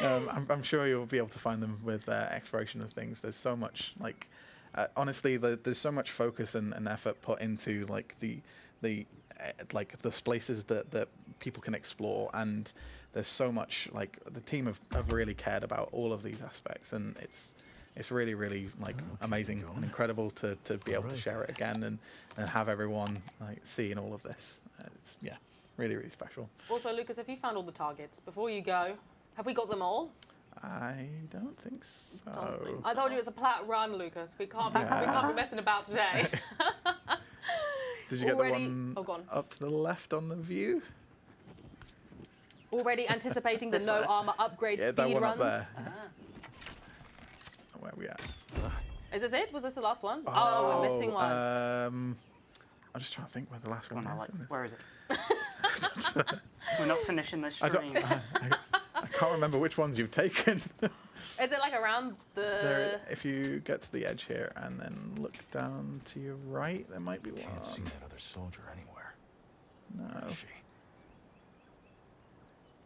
I'm sure you'll be able to find them with exploration of things. There's so much honestly, there's so much focus and effort put into like the places that people can explore, and there's so much the team have really cared about all of these aspects, and it's really, really amazing and incredible to be able to share it again and have everyone seeing all of this. It's really, really special.
Also, Lucas, have you found all the targets before you go? Have we got them all?
I don't think so.
I told you it's a plat run, Lucas. We can't be messing about today.
Did you get the one up to the left on the view?
Already anticipating the no armor upgrade speed
that one
runs.
Up there. Where are we at?
Is this it? Was this the last one? Oh, we're missing one.
I'm just trying to think where the last one is.
Where is it? We're not finishing this stream.
I can't remember which ones you've taken.
Is it around the...
if you get to the edge here and then look down to your right, there might be one.
Can't see that other soldier anywhere.
No.
Where is she?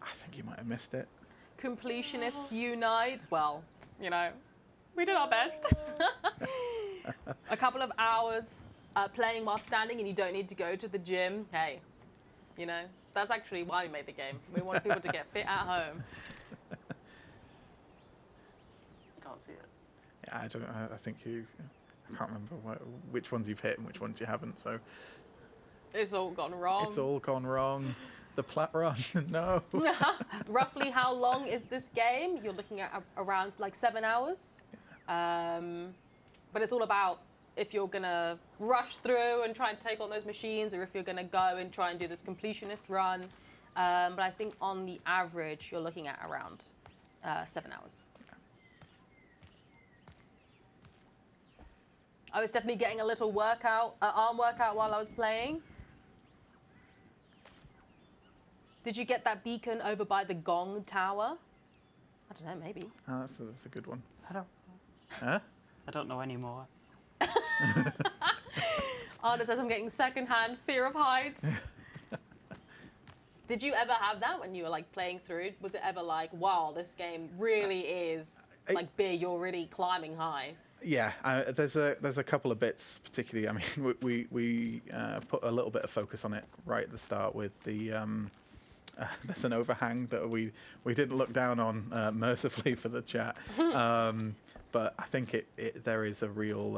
I think you might have missed it.
Completionists unite. Well, we did our best. A couple of hours playing while standing, and you don't need to go to the gym. Hey, that's actually why we made the game. We want people to get fit at home.
Can't see it.
Yeah, I don't. I think I can't remember which ones you've hit and which ones you haven't. So
It's all gone wrong.
it's all gone wrong. The plat run, no.
Roughly how long is this game? You're looking at around like 7 hours. But it's all about if you're going to rush through and try and take on those machines, or if you're going to go and try and do this completionist run. But I think on the average, you're looking at around 7 hours. I was definitely getting a little arm workout while I was playing. Did you get that beacon over by the Gong Tower? I don't know, maybe.
Oh, that's a good one.
I don't.
Huh?
I don't know anymore.
Arda says I'm getting secondhand fear of heights. Did you ever have that when you were like playing through? Was it ever like, wow, this game really is like big, you're really climbing high?
Yeah, there's a couple of bits, particularly. I mean, we put a little bit of focus on it right at the start with the. There's an overhang that we didn't look down on mercifully for the chat, but I think there is a real.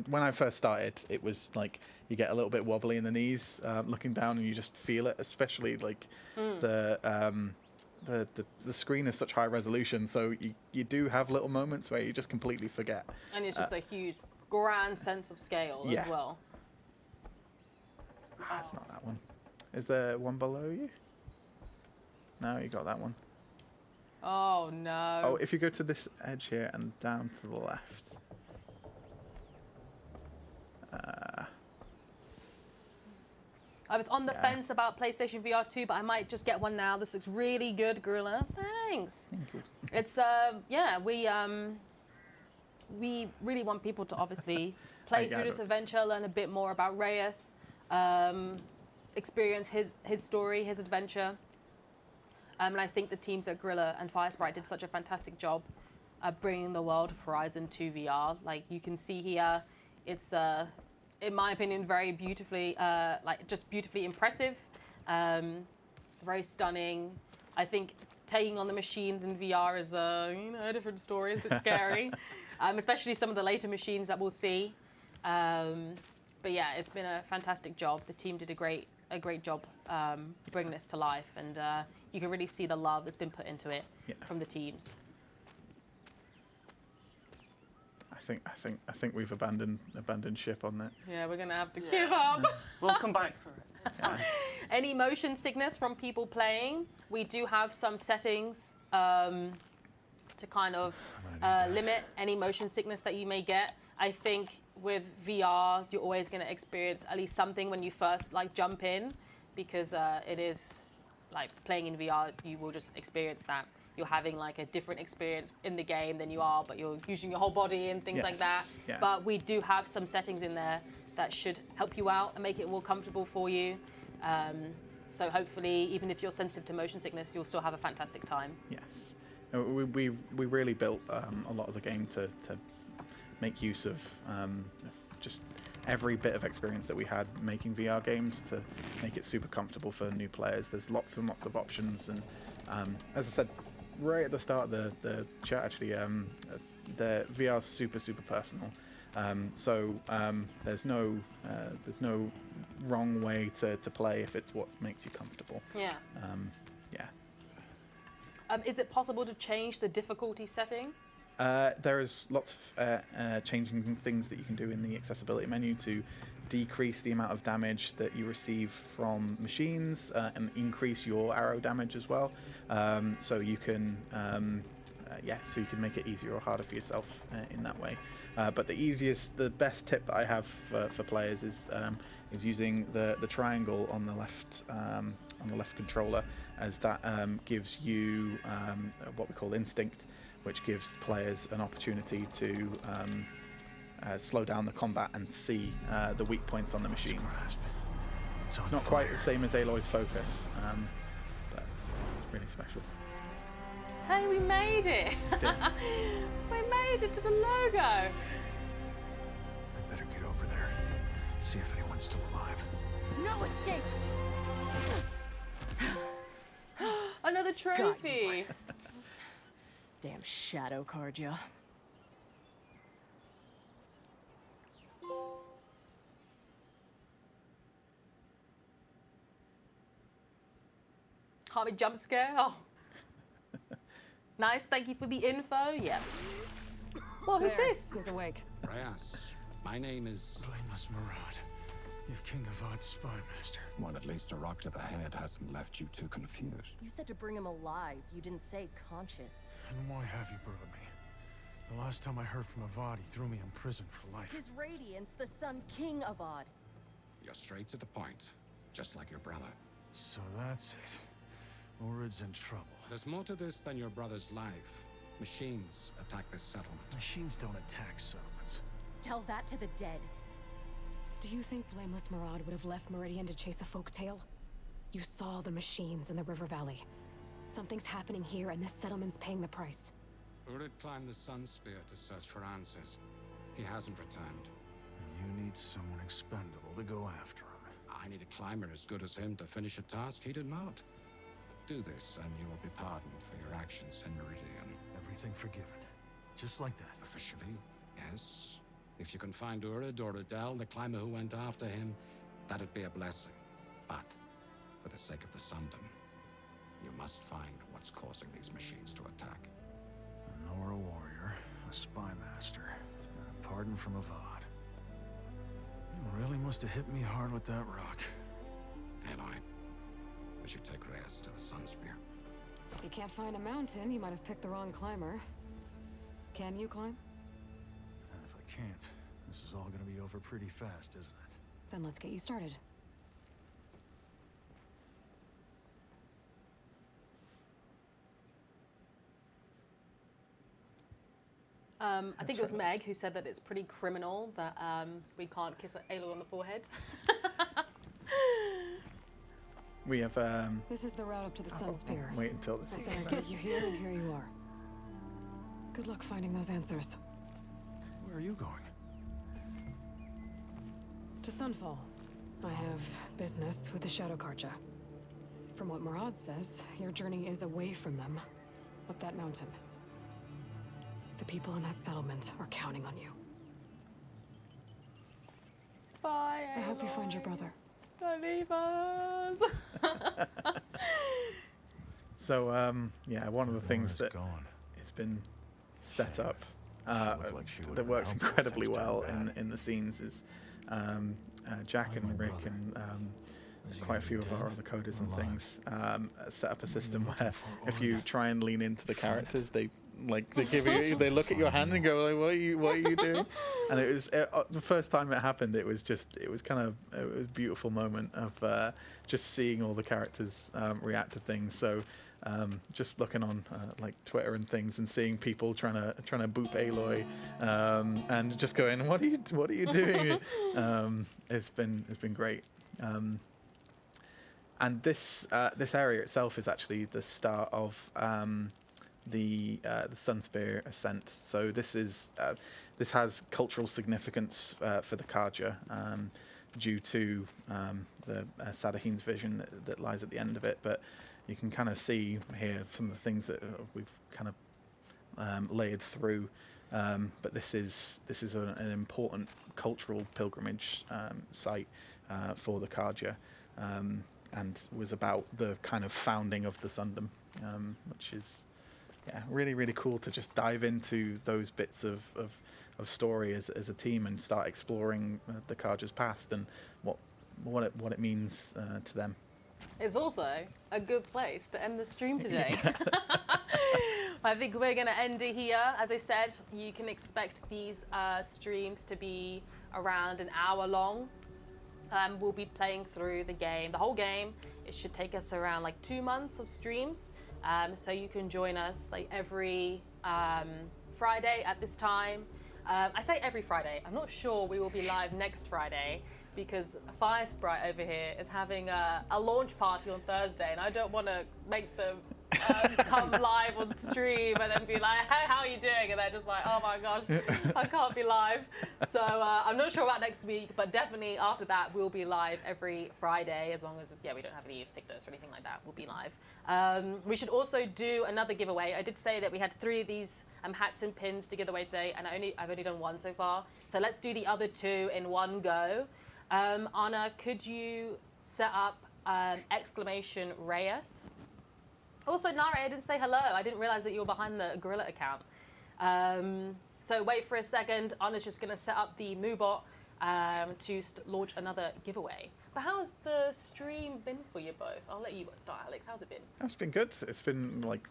When I first started, it was like you get a little bit wobbly in the knees looking down, and you just feel it, especially like the screen is such high resolution, so you do have little moments where you just completely forget.
And it's just a huge, grand sense of scale as well.
It's not that one. Is there one below you? No, you got that one.
Oh no.
Oh, if you go to this edge here and down to the left.
I was on the fence about PlayStation VR 2, but I might just get one now. This looks really good, Guerrilla. Thanks.
Thank you.
It's we really want people to obviously play through this adventure, learn a bit more about Reyes, experience his story, his adventure. And I think the teams at Guerrilla and Firesprite did such a fantastic job bringing the world of Horizon to VR. Like you can see here, it's in my opinion very beautifully, just beautifully impressive, very stunning. I think taking on the machines in VR is a different story. It's a bit scary, especially some of the later machines that we'll see. But yeah, it's been a fantastic job. The team did a great job bringing this to life, and you can really see the love that's been put into it from the teams.
I think we've abandoned ship on that.
Yeah, we're gonna have to give up.
We'll come back for it. It's fine.
Any motion sickness from people playing? We do have some settings to kind of limit any motion sickness that you may get. I think with VR, you're always going to experience at least something when you first like jump in, because it is like playing in VR. You will just experience that. You're having like a different experience in the game than you are, but you're using your whole body and things like that.
Yeah.
But we do have some settings in there that should help you out and make it more comfortable for you. So hopefully, even if you're sensitive to motion sickness, you'll still have a fantastic time.
Yes. We really built a lot of the game to make use of just every bit of experience that we had making VR games to make it super comfortable for new players. There's lots and lots of options, and as I said right at the start of the chat, actually, the VR is super personal. So there's no wrong way to play if it's what makes you comfortable.
Yeah. Is it possible to change the difficulty setting?
There is lots of changing things that you can do in the accessibility menu to decrease the amount of damage that you receive from machines and increase your arrow damage as well. So you can make it easier or harder for yourself in that way. But the best tip that I have for players is using the triangle on the left controller, as that gives you what we call instinct, which gives the players an opportunity to slow down the combat and see the weak points on the machines. It's not quite the same as Aloy's focus, but it's really special.
Hey, we made it! We made it to the logo!
I better get over there, see if anyone's still alive.
No escape!
Another trophy!
Damn shadow card, ya.
can't be jump scare. Oh. Nice, thank you for the info. Yeah. Well, who's this?
Who's awake?
Reyes, my name is...
Blameless Marad. You King of Odd spy master.
Well, at least a rock to the head hasn't left you too confused.
You said to bring him alive. You didn't say conscious.
And why have you brought me? The last time I heard from Avad, he threw me in prison for life.
His radiance, the Sun King of Odd.
You're straight to the point, just like your brother.
So that's it. Urid's in trouble.
There's more to this than your brother's life. Machines attack this settlement.
Machines don't attack settlements.
Tell that to the dead.
Do you think Blameless Marad would have left Meridian to chase a folktale? You saw the machines in the river valley. Something's happening here, and this settlement's paying the price.
Urid climbed the Sun Spear to search for answers. He hasn't returned.
You need someone expendable to go after him.
I need a climber as good as him to finish a task he did not. Do this, and you will be pardoned for your actions in Meridian.
Everything forgiven. Just like that.
Officially, yes. If you can find Urid or Adele, the climber who went after him, that'd be a blessing. But, for the sake of the Sundom, you must find what's causing these machines to attack.
A Nora warrior, a spy master, and a pardon from Avad. You really must have hit me hard with that rock.
And we should take Reyes to the Sun Spear.
If you can't find a mountain, you might have picked the wrong climber. Can you climb?
And if I can't, this is all gonna be over pretty fast, isn't it?
Then let's get you started.
I think it was Meg who said that it's pretty criminal that we can't kiss Aloy on the forehead.
We have.
This is the route up to the Sun Spear.
Wait until
I
the.
said I'd get you here, and here you are. Good luck finding those answers.
Where are you going?
To Sunfall. I have business with the Shadow Karja. From what Marad says, your journey is away from them, up that mountain. The people in that settlement are counting on you.
Bye,
I hope you find your brother.
Don't leave us.
So yeah, one of the things that
gone.
has been set up
looked like she would've
that
been
works
helpful if
incredibly
things
well
turned bad.
in the scenes is Jack
Like my
and Rick
brother.
and
Is he
quite a
gonna
few
be
of our
dead
other coders
or
and
alive?
things set up a system
looking
where
for
if you
Orna.
try and lean into the
Find it.
characters, they give you, they look at your hand and go like, what are you doing? And it was the first time it happened. It was a beautiful moment of just seeing all the characters react to things. So just looking on like Twitter and things and seeing people trying to boop Aloy and just going, what are you doing? It's been great. And this area itself is actually the start of the Sun Spear ascent. So this has cultural significance for the Karja due to the Sadahin's vision that lies at the end of it. But you can kind of see here some of the things that we've kind of layered through. But this is an important cultural pilgrimage site for the Karja. And was about the kind of founding of the Sundom, which is really, really cool to just dive into those bits of story as a team and start exploring the Karja's past and what it means to them.
It's also a good place to end the stream today. I think we're going to end it here. As I said, you can expect these streams to be around an hour long. We'll be playing through the whole game. It should take us around like 2 months of streams. So you can join us like every Friday at this time. I say every Friday. I'm not sure we will be live next Friday because Firesprite over here is having a launch party on Thursday, and I don't want to make them come live on stream and then be like, hey, how are you doing? And they're just like, oh my gosh, I can't be live. So I'm not sure about next week, but definitely after that, we'll be live every Friday as long as, we don't have any sickness or anything like that. We'll be live. We should also do another giveaway. I did say that we had 3 of these hats and pins to give away today, and I've only done 1 so far. So let's do the other 2 in one go. Anna, could you set up exclamation Reyes? Also, Nara, I didn't say hello. I didn't realize that you were behind the Guerrilla account. So wait for a second. Anna's just going to set up the MooBot to launch another giveaway. But how's the stream been for you both? I'll let you start, Alex. How's it been?
It's been good. It's been like,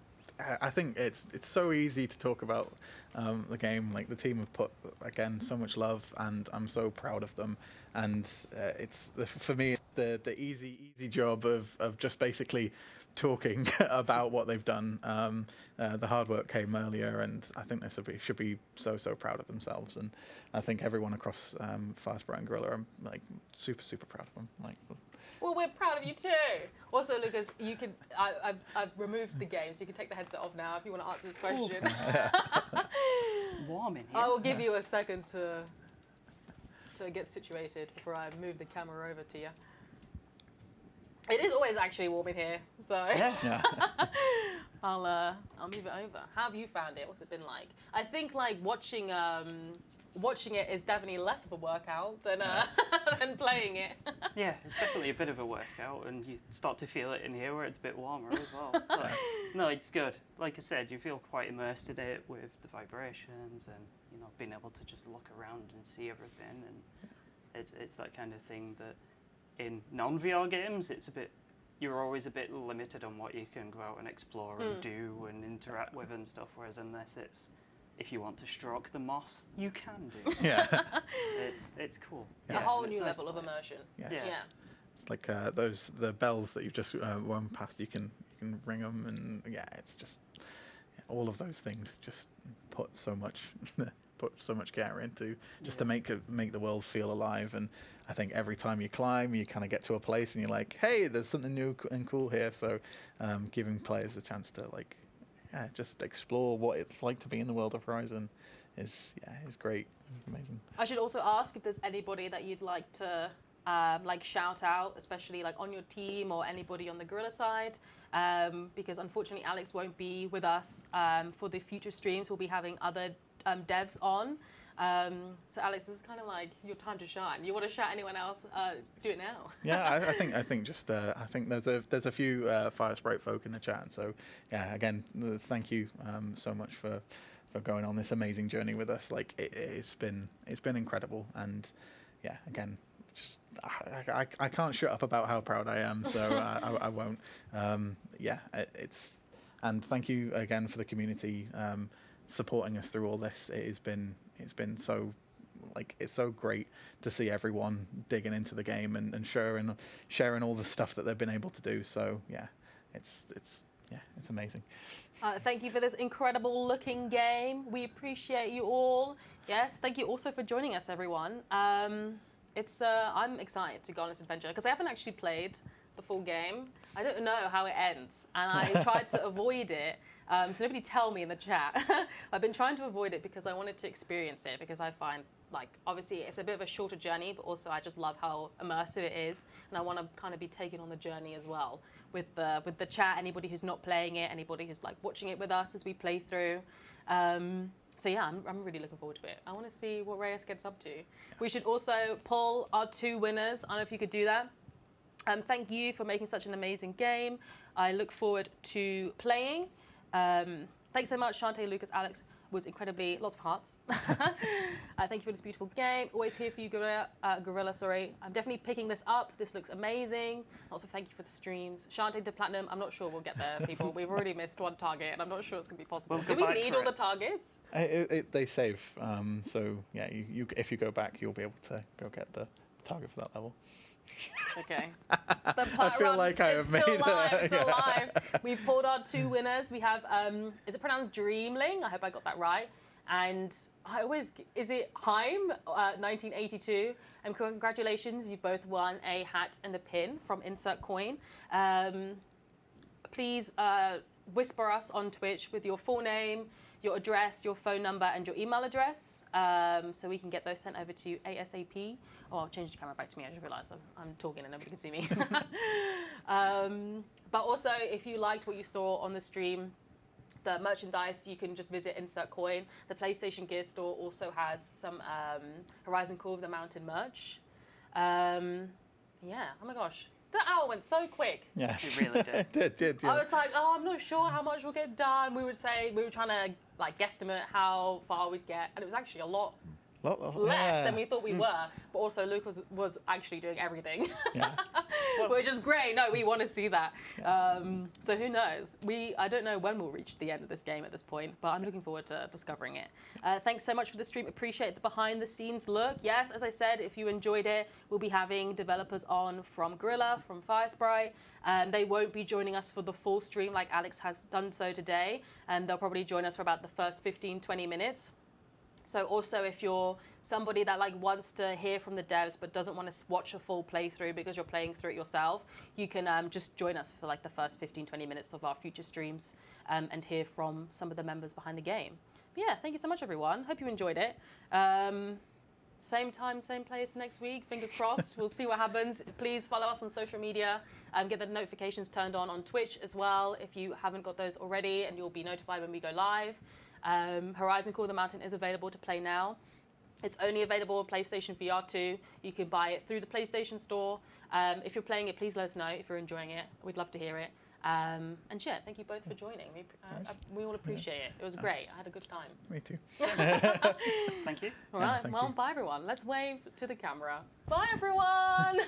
I think it's so easy to talk about the game. Like the team have put again so much love, and I'm so proud of them. And for me, it's the easy job of just basically talking about what they've done. The hard work came earlier, and I think they should be so proud of themselves. And I think everyone across Firesprite and Guerrilla, I'm like super proud of them. Like,
well, we're proud of you too. Also, Lucas, you can. I've removed the game, so you can take the headset off now if you want to answer this question.
It's warm in here.
I will give you a second to get situated before I move the camera over to you. It is always actually warm in here, so
Yeah.
I'll move it over. How have you found it? What's it been like? I think like watching it is definitely less of a workout than than playing it.
Yeah, it's definitely a bit of a workout, and you start to feel it in here where it's a bit warmer as well. But, no, it's good. Like I said, you feel quite immersed in it with the vibrations and being able to just look around and see everything, and it's that kind of thing that in non-VR games you're always a bit limited on what you can go out and explore and do and interact with and stuff, whereas in this if you want to stroke the moss, you can do.
yeah.
It's cool.
A whole
it's
new
nice
level
to
of
play.
immersion.
Yes.
Yeah.
It's like the bells that you've just run past. You can ring them, and it's just all of those things just put so much care into just to make the world feel alive. And I think every time you climb, you kind of get to a place and you're like, hey, there's something new and cool here. So giving players the chance to just explore what it's like to be in the world of Horizon is great. It's amazing.
I should also ask if there's anybody that you'd like to shout out, especially like on your team or anybody on the Guerrilla side, because unfortunately Alex won't be with us for the future streams. We'll be having other devs on. So Alex, this is kind of like your time to shine. You want to shout anyone else? Do it now.
Yeah, I think I think there's a few Firesprite folk in the chat. So yeah, again, thank you so much for going on this amazing journey with us. Like it's been incredible, and yeah, again, just I can't shut up about how proud I am. So I won't. And thank you again for the community supporting us through all this. It's been so it's so great to see everyone digging into the game and sharing all the stuff that they've been able to do. So yeah, it's amazing.
Thank you for this incredible looking game. We appreciate you all. Yes, thank you also for joining us, everyone. I'm excited to go on this adventure because I haven't actually played the full game. I don't know how it ends, and I tried to avoid it. So nobody tell me in the chat. I've been trying to avoid it because I wanted to experience it, because I find obviously it's a bit of a shorter journey, but also I just love how immersive it is, and I want to kind of be taken on the journey as well with the chat. Anybody who's not playing it, anybody who's watching it with us as we play through. So yeah, I'm really looking forward to it. I want to see what Reyes gets up to. We should also poll our 2 winners. I don't know if you could do that. Thank you for making such an amazing game. I look forward to playing. Thanks so much, Chante, Lucas, Alex. Was incredibly lots of hearts. Thank you for this beautiful game. Always here for you, Guerrilla. Sorry, I'm definitely picking this up. This looks amazing. Also, thank you for the streams. Chante to platinum. I'm not sure we'll get there, people. We've already missed 1 target, and I'm not sure it's going to be possible. Do we need all the targets?
They save. So yeah, you if you go back, you'll be able to go get the target for that level.
Okay.
I feel like I have made
It's alive. We've pulled our 2 winners. We have, is it pronounced Dreamling? I hope I got that right. And is it Heim, 1982? And congratulations, you both won a hat and a pin from Insert Coin. Please whisper us on Twitch with your full name, your address, your phone number, and your email address, so we can get those sent over to you ASAP. Oh, I'll change the camera back to me. I just realised I'm talking and nobody can see me. But also, if you liked what you saw on the stream, the merchandise, you can just visit Insert Coin. The PlayStation Gear Store also has some Horizon Call of the Mountain merch. Yeah, oh my gosh. The hour went so quick.
Yeah.
It really did.
It did, yeah.
I was like, oh, I'm not sure how much we'll get done. We were trying to like guesstimate how far we'd get, and it was actually a lot less than we thought we were. But also, Luke was actually doing everything,
Yeah.
which is great. No, we want to see that. So who knows? I don't know when we'll reach the end of this game at this point, but I'm looking forward to discovering it. Thanks so much for the stream. Appreciate the behind-the-scenes look. Yes, as I said, if you enjoyed it, we'll be having developers on from Guerrilla, from Firesprite. They won't be joining us for the full stream like Alex has done so today. They'll probably join us for about the first 15-20 minutes. So also, if you're somebody that like wants to hear from the devs but doesn't want to watch a full playthrough because you're playing through it yourself, you can just join us for like the first 15-20 minutes of our future streams and hear from some of the members behind the game. But yeah, thank you so much, everyone. Hope you enjoyed it. Same time, same place next week. Fingers crossed. We'll see what happens. Please follow us on social media. Get the notifications turned on Twitch as well if you haven't got those already, and you'll be notified when we go live. Horizon Call of the Mountain is available to play now. It's only available on PlayStation VR 2. You can buy it through the PlayStation Store. If you're playing it, please let us know if you're enjoying it. We'd love to hear it. And yeah, thank you both for joining. We all appreciate it. It was great. I had a good time.
Me too.
Thank you.
All right.
thank
Well,
you.
bye everyone. Let's wave to the camera. Bye everyone.